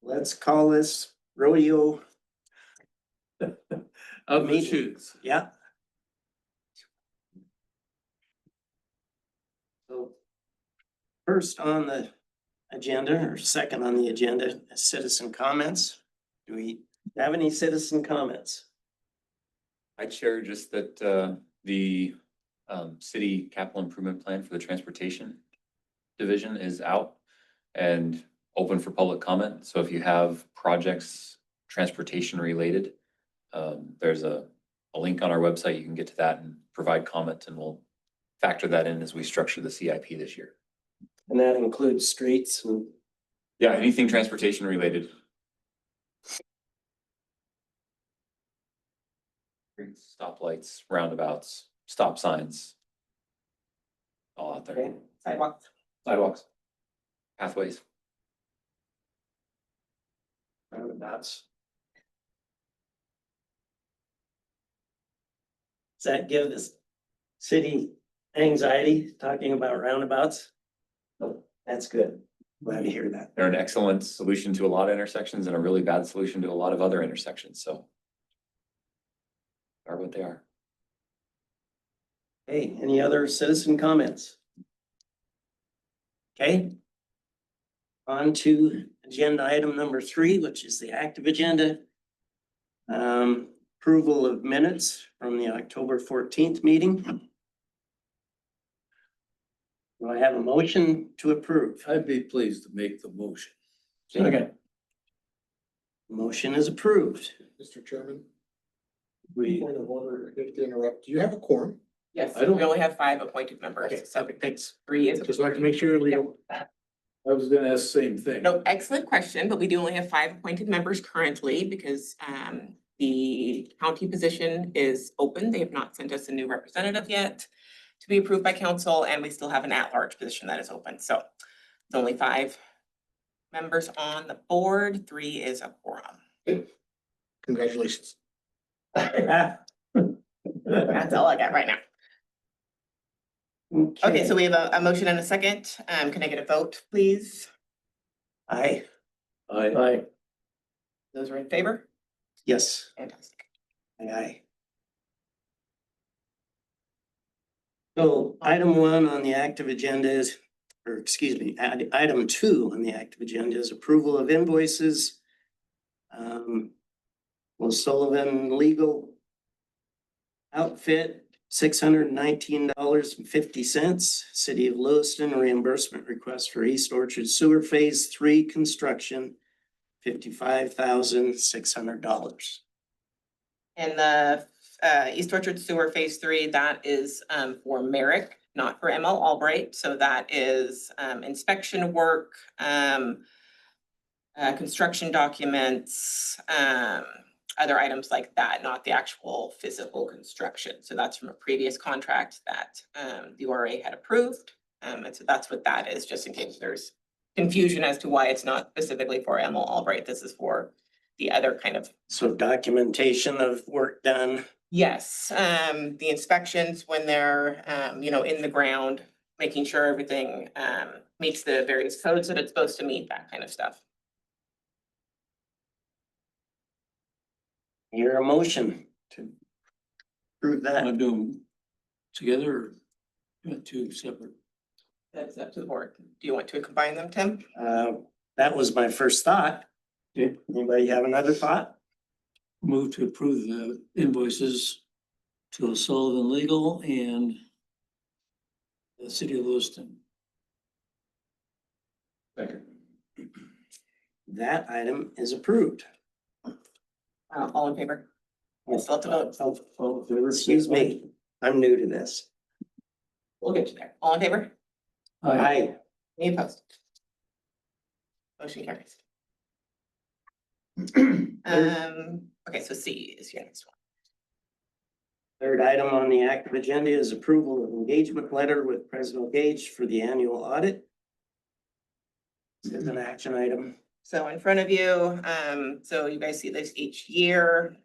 Let's call this rodeo. Of the Meeting. shoots. Yeah. So first on the agenda, or second on the agenda, is citizen comments. Do we have any citizen comments? I'd share just that the city capital improvement plan for the transportation division is out and open for public comment. So if you have projects transportation related, there's a link on our website. You can get to that and provide comment, and we'll factor that in as we structure the CIP this year. And that includes streets and. Yeah, anything transportation related. Stoplights, roundabouts, stop signs. All out there. Okay. Sidewalks. Pathways. Roundabouts. Does that give this city anxiety talking about roundabouts? No, that's good. Glad to hear that. They're an excellent solution to a lot of intersections and a really bad solution to a lot of other intersections, so. Are what they are. Hey, any other citizen comments? Okay. On to agenda item number 3, which is the active agenda. Approval of minutes from the October 14th meeting. Do I have a motion to approve? I'd be pleased to make the motion. Okay. Motion is approved. Mr. Chairman, We, point of order, if to interrupt, do you have a quorum? Yes, I don't- we only have 5 appointed members, okay, so thanks. 3 is. Just like to make sure, Leo. I was gonna ask the same thing. No, excellent question, but we do only have 5 appointed members currently because the county position is open. They have not sent us a new representative yet to be approved by council, and we still have an at-large position that is open. So it's only 5 members on the board, 3 is a quorum. Congratulations. That's all I got right now. Okay, so we have a motion and a second. Can I get a vote, please? Aye. Aye. Those are in favor? Yes. Fantastic. Aye. So item 1 on the active agenda is, or excuse me, item 2 on the active agenda is approval of invoices. Will Sullivan Legal Outfit, $619.50. City of Lewiston reimbursement request for East Orchard Sewer Phase 3 construction, $55,600. And the East Orchard Sewer Phase 3, that is for Merrick, not for ML Albright. So that is inspection work, construction documents, other items like that, not the actual physical construction. So that's from a previous contract that the URA had approved. And so that's what that is, just in case there's confusion as to why it's not specifically for ML Albright. This is for the other kind of. So documentation of work done. Yes, the inspections when they're, in the ground, making sure everything, meets the various codes that it's supposed to meet, that kind of stuff. Your motion to approve that. Want to do them together or you want 2 separate? That's up to the board. Do you want to combine them, Tim? That was my first thought. Okay. Anybody have another thought? Move to approve the invoices to Sullivan Legal and the City of Lewiston. That item is approved. All in favor? Still have to vote. Excuse me, I'm new to this. We'll get you there. All in favor? Aye. Any opposed? Motion carries. Okay, so C is your next one. Third item on the active agenda is approval of engagement letter with President Gage for the annual audit. This is an action item. So in front of you, so you guys see this each year.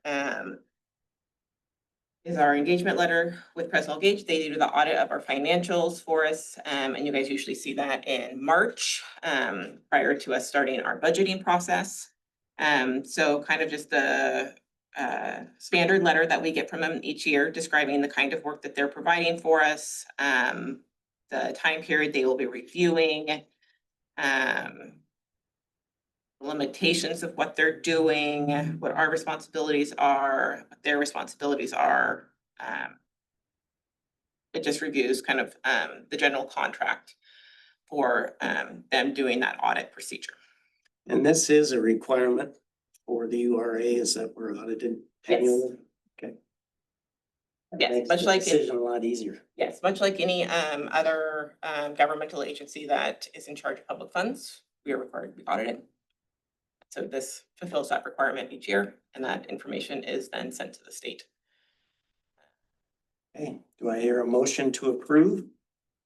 is our engagement letter with President Gage. They do the audit of our financials for us. And you guys usually see that in March, prior to us starting our budgeting process. So kind of just the standard letter that we get from them each year describing the kind of work that they're providing for us, the time period they will be reviewing, limitations of what they're doing, what our responsibilities are, what their responsibilities are. It just reviews kind of the general contract for them doing that audit procedure. And this is a requirement for the URA, is that we're audited Yes. annually? Okay. Yes, Makes much the like decision a lot easier. Yes, much like any other governmental agency that is in charge of public funds, we are required to be audited. So this fulfills that requirement each year, and that information is then sent to the state. Okay, do I hear a motion to approve?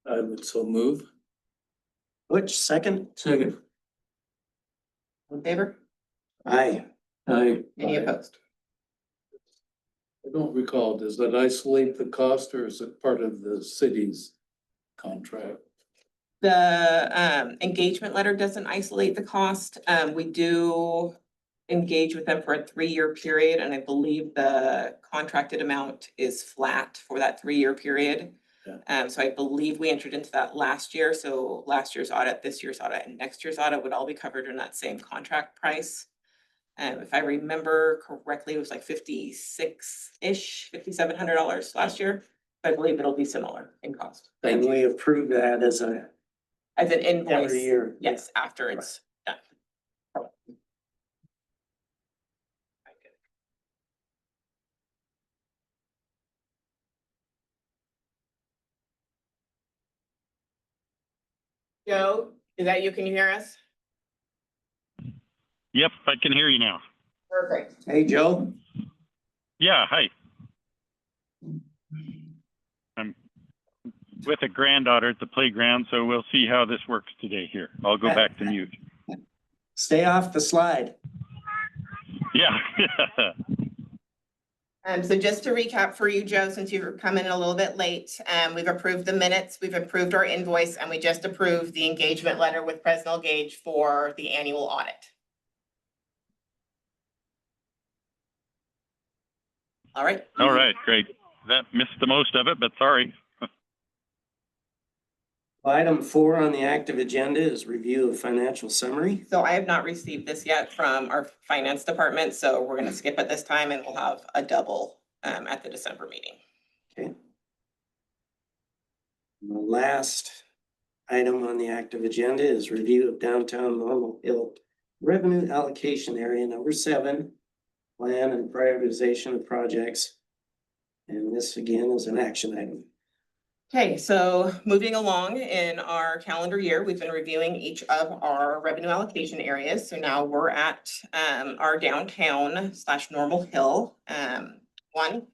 I would so move. Butch, second? Second. All in favor? Aye. Aye. Any opposed? I don't recall, does that isolate the cost or is it part of the city's contract? The engagement letter doesn't isolate the cost. We do engage with them for a 3-year period, and I believe the contracted amount is flat for that 3-year period. Yeah. So I believe we entered into that last year. So last year's audit, this year's audit, and next year's audit would all be covered in that same contract price. If I remember correctly, it was like $56-ish, $5,700 last year. I believe it'll be similar in cost. And we approve that as an As an invoice. every year. Yes, after it's done. Joe, is that you? Can you hear us? Yep, I can hear you now. Perfect. Hey, Joe? Yeah, hi. I'm with a granddaughter at the playground, so we'll see how this works today here. I'll go back to mute. Stay off the slide. Yeah. So just to recap for you, Joe, since you're coming in a little bit late, we've approved the minutes, we've approved our invoice, and we just approved the engagement letter with President Gage for the annual audit. All right. All right, great. That missed the most of it, but sorry. Item 4 on the active agenda is review of financial summary. So I have not received this yet from our finance department, so we're gonna skip it this time and we'll have a double at the December meeting. Okay. The last item on the active agenda is review of downtown Normal Hill revenue allocation area number 7, plan and prioritization of projects. And this again is an action item. Okay, so moving along in our calendar year, we've been reviewing each of our revenue allocation areas. So now we're at our downtown / Normal Hill one.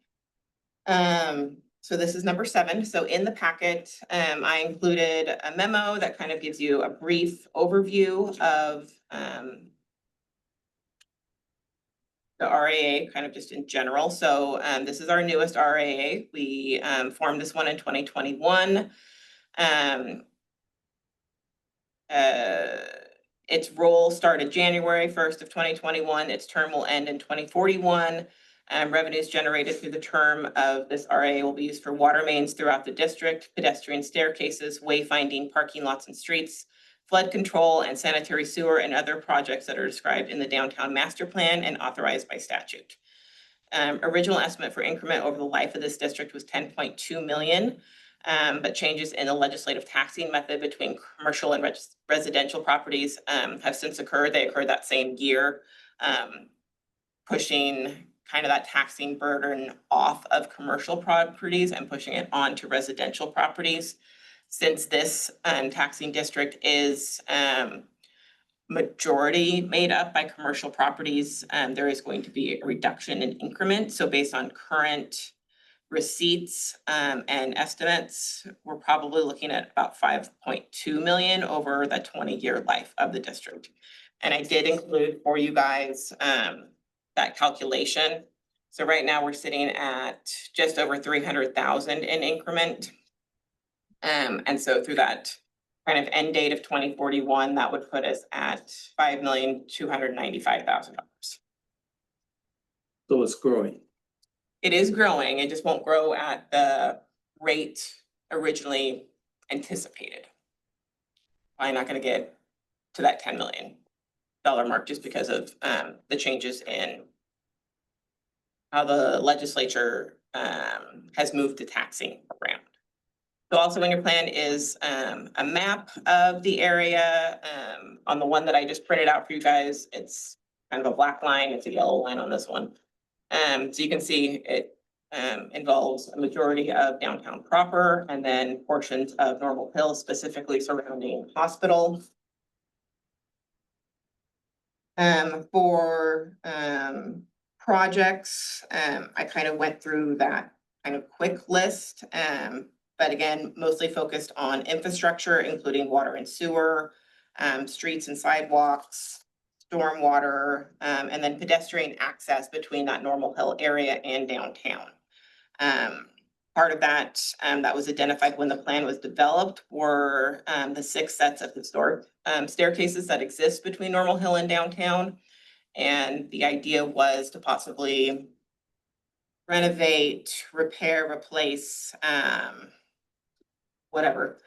So this is number 7. So in the packet, I included a memo that kind of gives you a brief overview of the RAA, kind of just in general. So this is our newest RAA. We formed this one in 2021. Its role started January 1st of 2021. Its term will end in 2041. Revenues generated through the term of this RAA will be used for water mains throughout the district, pedestrian staircases, wayfinding, parking lots and streets, flood control, and sanitary sewer and other projects that are described in the downtown master plan and authorized by statute. Original estimate for increment over the life of this district was 10.2 million, but changes in the legislative taxing method between commercial and residential properties have since occurred. They occurred that same year, pushing kind of that taxing burden off of commercial properties and pushing it onto residential properties. Since this taxing district is majority made up by commercial properties, there is going to be a reduction in increment. So based on current receipts and estimates, we're probably looking at about 5.2 million over the 20-year life of the district. And I did include for you guys that calculation So right now we're sitting at just over 300,000 in increment. And so through that kind of end date of 2041, that would put us at $5,295,000. So it's growing. It is growing, it just won't grow at the rate originally anticipated. Probably not gonna get to that $10 million mark just because of the changes in how the legislature has moved the taxing around. So also in your plan is a map of the area. On the one that I just printed out for you guys, it's kind of a black line, it's a yellow line on this one. So you can see it involves a majority of downtown proper and then portions of Normal Hill, specifically surrounding hospital. For projects, I kind of went through that kind of quick list. But again, mostly focused on infrastructure, including water and sewer, streets and sidewalks, stormwater, and then pedestrian access between that Normal Hill area and downtown. Part of that that was identified when the plan was developed were the 6 sets of historic staircases that exist between Normal Hill and downtown. And the idea was to possibly renovate, repair, replace, whatever,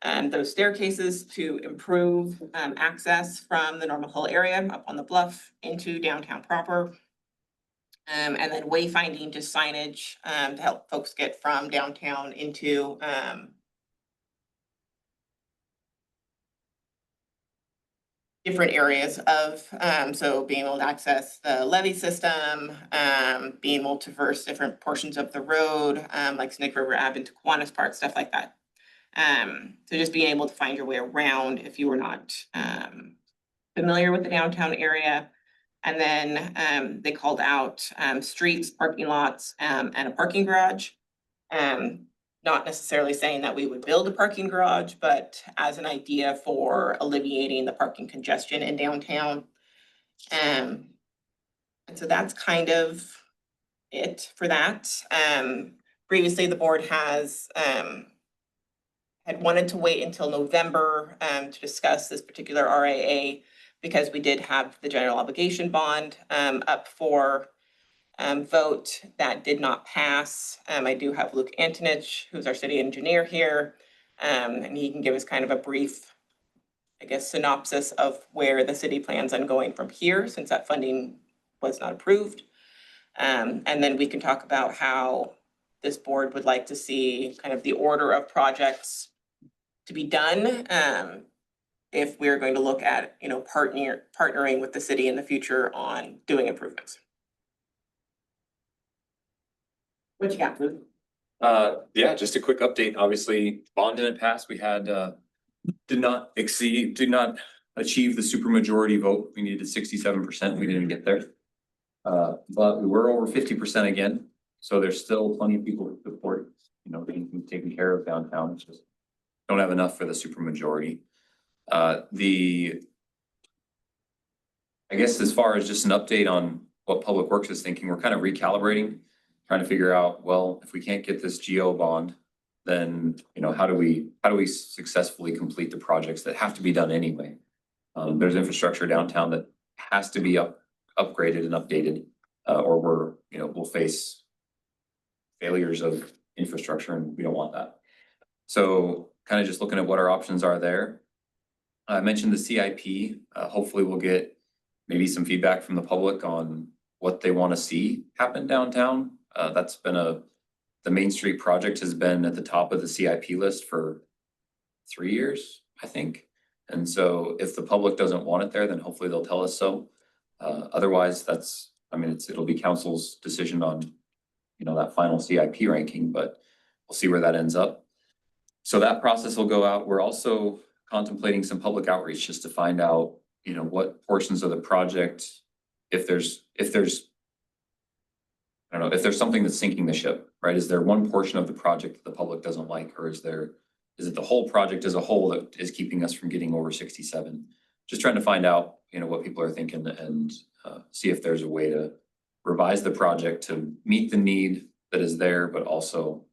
those staircases to improve access from the Normal Hill area up on the bluff into downtown proper. And then wayfinding, just signage to help folks get from downtown into different areas of, so being able to access the levee system, being able to traverse different portions of the road, like Snake River Ave into Kiwanis Park, stuff like that. So just being able to find your way around if you were not familiar with the downtown area. And then they called out streets, parking lots, and a parking garage. Not necessarily saying that we would build a parking garage, but as an idea for alleviating the parking congestion in downtown. And so that's kind of it for that. Previously, the board has had wanted to wait until November to discuss this particular RAA because we did have the general obligation bond up for vote that did not pass. I do have Luke Antonich, who's our city engineer here, and he can give us kind of a brief, I guess, synopsis of where the city plans on going from here, since that funding was not approved. And then we can talk about how this board would like to see kind of the order of projects to be done, if we're going to look at, you know, partnering with the city in the future on doing improvements. What you got? Yeah, just a quick update. Obviously, bond didn't pass. We had, did not achieve the supermajority vote. We needed 67%. We didn't get there. But we were over 50% again. So there's still plenty of people who support, you know, being taken care of downtown. It's just don't have enough for the supermajority. I guess as far as just an update on what Public Works is thinking, we're kind of recalibrating, trying to figure out, well, if we can't get this GO bond, then, you know, how do we successfully complete the projects that have to be done anyway? There's infrastructure downtown that has to be upgraded and updated, or we'll face failures of infrastructure, and we don't want that. So kind of just looking at what our options are there. I mentioned the CIP. Hopefully we'll get maybe some feedback from the public on what they want to see happen downtown. That's been the Main Street project has been at the top of the CIP list for 3 years, I think. And so if the public doesn't want it there, then hopefully they'll tell us so. Otherwise, it'll be council's decision on, you know, that final CIP ranking, but we'll see where that ends up. So that process will go out. We're also contemplating some public outreach just to find out, you know, what portions of the project, if there's something that's sinking the ship, right? Is there one portion of the project that the public doesn't like, or is it the whole project as a whole that is keeping us from getting over 67? Just trying to find out, you know, what people are thinking and see if there's a way to revise the project to meet the need that is there, but also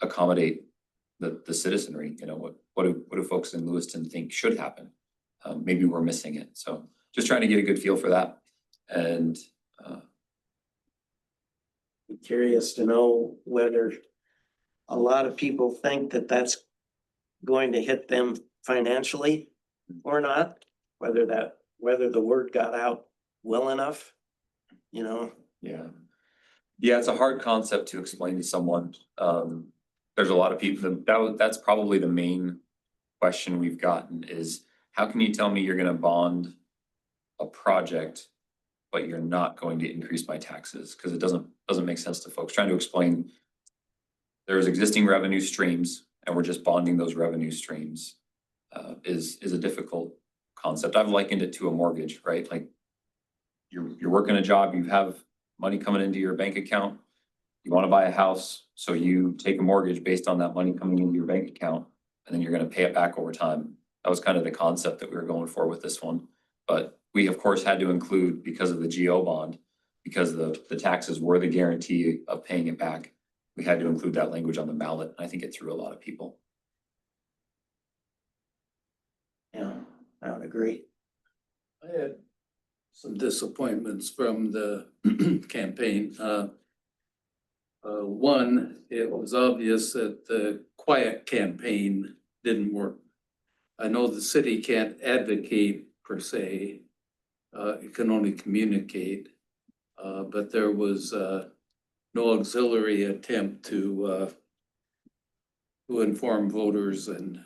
accommodate the citizenry. You know, what do folks in Lewiston think should happen? Maybe we're missing it. So just trying to get a good feel for that. And Curious to know whether a lot of people think that that's going to hit them financially or not, whether the word got out well enough, you know? yeah. Yeah, it's a hard concept to explain to someone. There's a lot of people, that's probably the main question we've gotten is, how can you tell me you're gonna bond a project, but you're not going to increase my taxes? Because it doesn't make sense to folks. Trying to explain there's existing revenue streams and we're just bonding those revenue streams is a difficult concept. I've likened it to a mortgage, right? Like you're working a job, you have money coming into your bank account, you want to buy a house, so you take a mortgage based on that money coming into your bank account, and then you're going to pay it back over time. That was kind of the concept that we were going for with this one. But we of course had to include, because of the GO bond, because the taxes were the guarantee of paying it back, we had to include that language on the ballot. I think it threw a lot of people. Yeah, I would agree. I had some disappointments from the campaign. One, it was obvious that the quiet campaign didn't work. I know the city can't advocate per se, it can only communicate. But there was no auxiliary attempt to inform voters and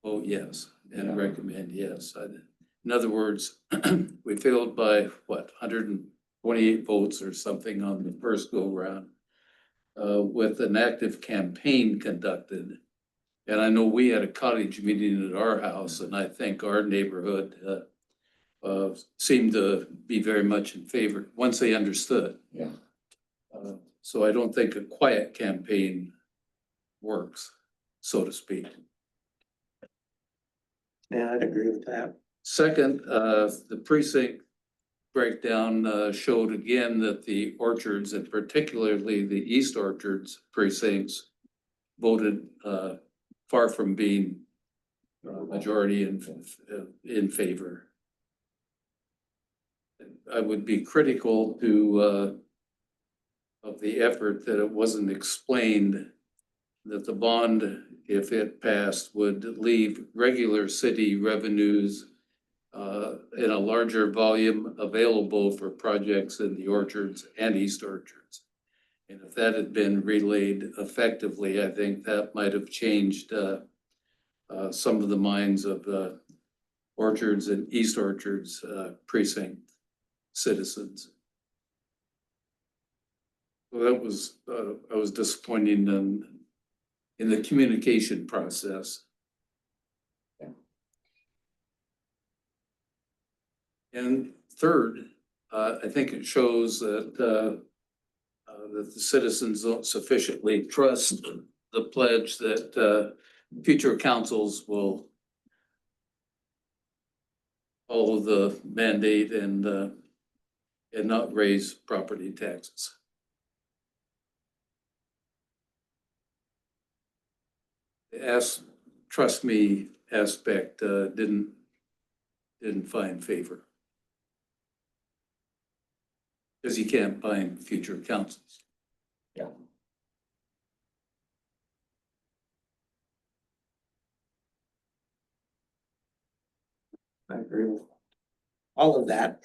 vote yes and recommend yes. In other words, we failed by what, 128 votes or something on the first go round with an active campaign conducted. And I know we had a cottage meeting at our house, and I think our neighborhood seemed to be very much in favor once they understood. Yeah. So I don't think a quiet campaign works, so to speak. Yeah, I'd agree with that. Second, the precinct breakdown showed again that the orchards, and particularly the East Orchards precincts, voted far from being majority in favor. I would be critical to of the effort that it wasn't explained that the bond, if it passed, would leave regular city revenues in a larger volume available for projects in the orchards and East Orchards. And if that had been relayed effectively, I think that might have changed some of the minds of the Orchards and East Orchards precinct citizens. So that was, I was disappointed in the communication process. Yeah. And third, I think it shows that the citizens don't sufficiently trust the pledge that future councils will follow the mandate and not raise property taxes. The trust me aspect didn't find favor. Because you can't bind future councils. Yeah. I agree with all of that.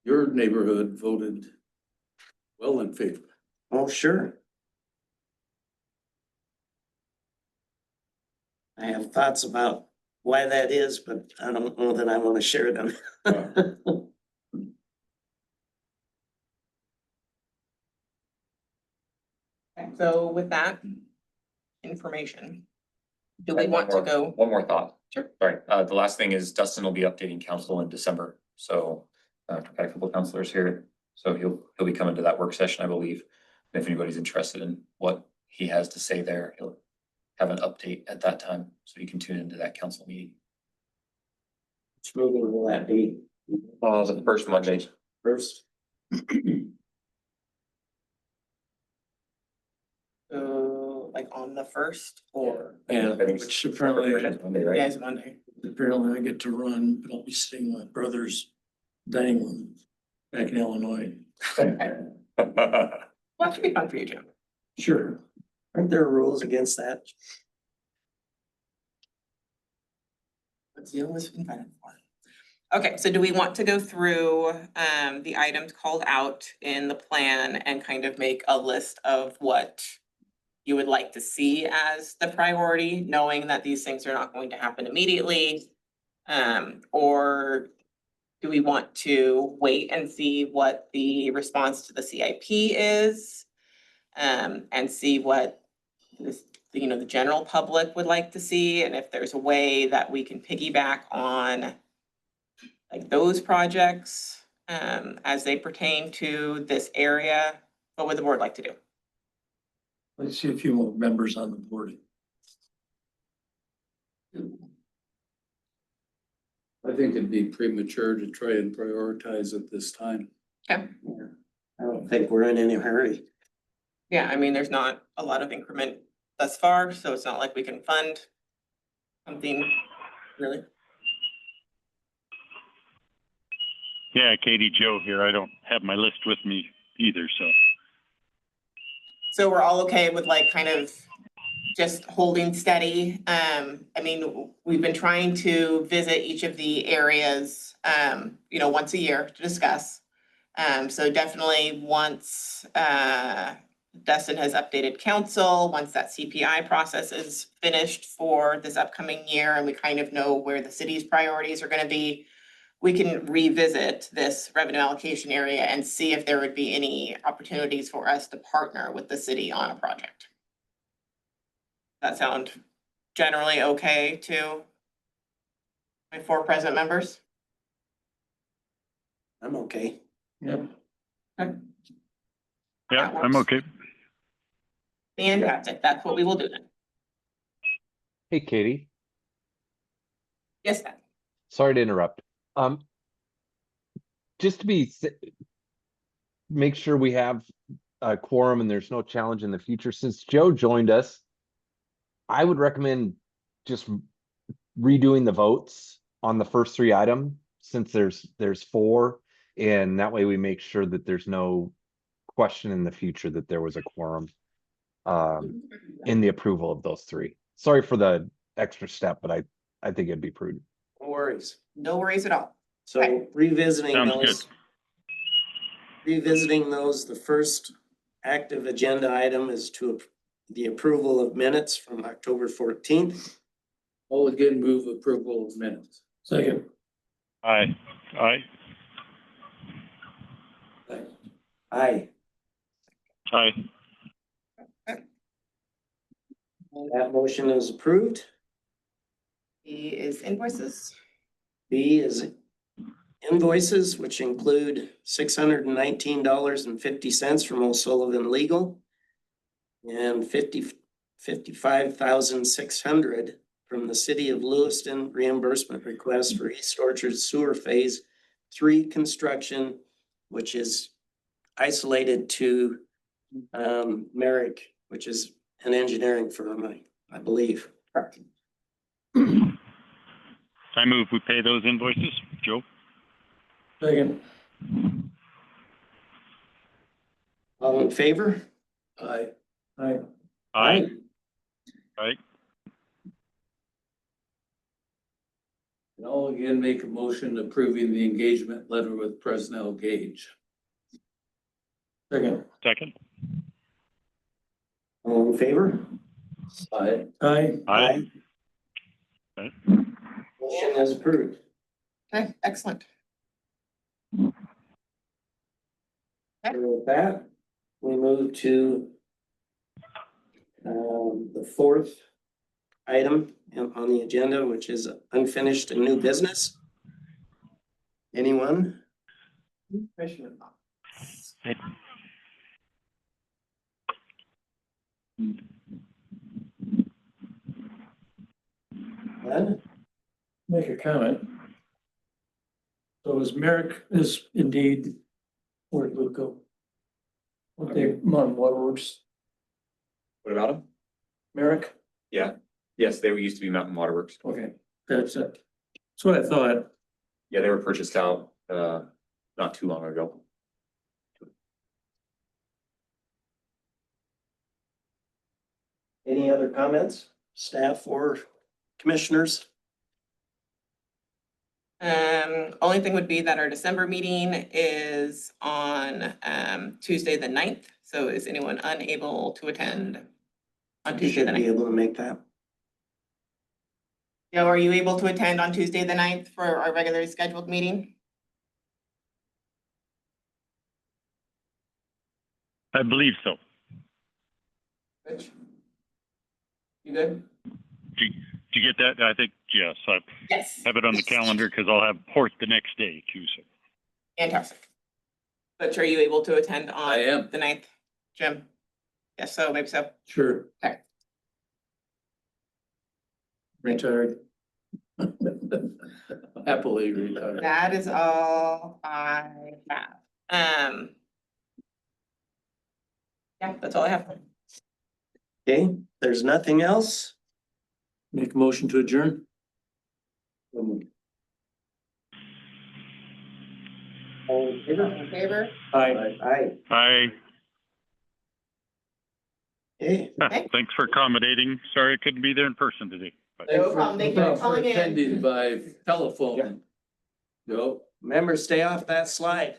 Your neighborhood voted well in favor. Oh, sure. I have thoughts about why that is, but I don't know that I want to share them. Okay, so with that information, do we And want to go? One more thought. Sure. Sorry, the last thing is Dustin will be updating council in December, so I've got a couple of councilors here, so he'll be coming to that work session, I believe. If anybody's interested in what he has to say there, he'll have an update at that time, so you can tune into that council meeting. Which meeting will that be? The first Monday. First? Like on the first or? Yeah, which apparently, Monday, Yeah, it's Monday. apparently I get to run, but I'll be sitting in my brother's dining room back in Illinois. Well, that should be fun for you, Jim. Sure. Aren't there rules against that? What's the illness been invited for? Okay, so do we want to go through the items called out in the plan and kind of make a list of what you would like to see as the priority, knowing that these things are not going to happen immediately? Or do we want to wait and see what the response to the CIP is? And see what this, the general public would like to see, and if there's a way that we can piggyback on like those projects, as they pertain to this area. What would the board like to do? Let's see a few more members on the board. I think it'd be premature to try and prioritize at this time. Okay, I don't think we're in any hurry. yeah, I mean, there's not a lot of increment thus far, so it's not like we can fund something really. Yeah, Katie, Joe here. I don't have my list with me either, so. So we're all okay with like kind of just holding steady. I mean, we've been trying to visit each of the areas, once a year to discuss. So definitely once, Dustin has updated council, once that CPI process is finished for this upcoming year and we kind of know where the city's priorities are gonna be, we can revisit this revenue allocation area and see if there would be any opportunities for us to partner with the city on a project. That sound generally okay to my 4 present members? I'm okay. Yep. Yeah, That I'm works. okay. Fantastic, that's what we will do then. Hey, Katie, Yes, Beth. sorry to interrupt. Just to make sure we have a quorum and there's no challenge in the future, since Joe joined us, I would recommend just redoing the votes on the first 3 items, since there's 4, and that way we make sure that there's no question in the future that there was a quorum in the approval of those 3. Sorry for the extra step, but I think it'd be prudent. No worries. No worries at all. So Okay. revisiting Sounds those. Revisiting those, the first active agenda item is to the approval of minutes from October 14th. I'll again move approval of minutes. Second. Aye. Aye. Aye. That motion is approved. B is invoices. B is invoices, which include $619.50 from O'Sullivan Legal and $55,600 from the city of Lewiston reimbursement request for East Orchard Sewer Phase 3 construction, which is isolated to Merrick, which is an engineering firm, I believe. Correct. I move we pay those invoices. Joe? Second. All in favor? Aye. Aye. Aye. Aye. And I'll again make a motion approving the engagement letter with Presnell Gage. Second. Second? All in favor? Aye. Aye. Aye. Motion is approved. Okay, excellent. So with that, we move to the 4th item on the agenda, which is unfinished and new business. Anyone? None? Make a comment. So is Merrick is indeed where it would go. What they, Mountain Waterworks, What about them? Merrick, Yeah, yes, they used to be Mountain Waterworks. okay, that's it. That's what I thought. Yeah, they were purchased out, not too long ago. Any other comments, staff or commissioners? Only thing would be that our December meeting is on, Tuesday, the 9th. So is anyone unable to attend on You Tuesday, the should be 9th? able to make that. Joe, are you able to attend on Tuesday, the 9th for our regularly scheduled meeting? I believe so. Rich? You good? Do you get that? I think, yes, I Yes. have it on the calendar because I'll have port the next day too, so. Fantastic. Butch, are you able to attend on? I am. The 9th? Jim? Yes, so maybe so. Sure. Okay. Retired. Happily retired. That is all I have. Yeah, that's all I have. Okay, there's nothing else. Make a motion to adjourn. All in favor? In favor? Aye. Aye. Okay, Thanks for accommodating. Sorry I couldn't be there in person today. But No problem. Thank you for calling in. Attending by telephone. Joe. remember, stay off that slide.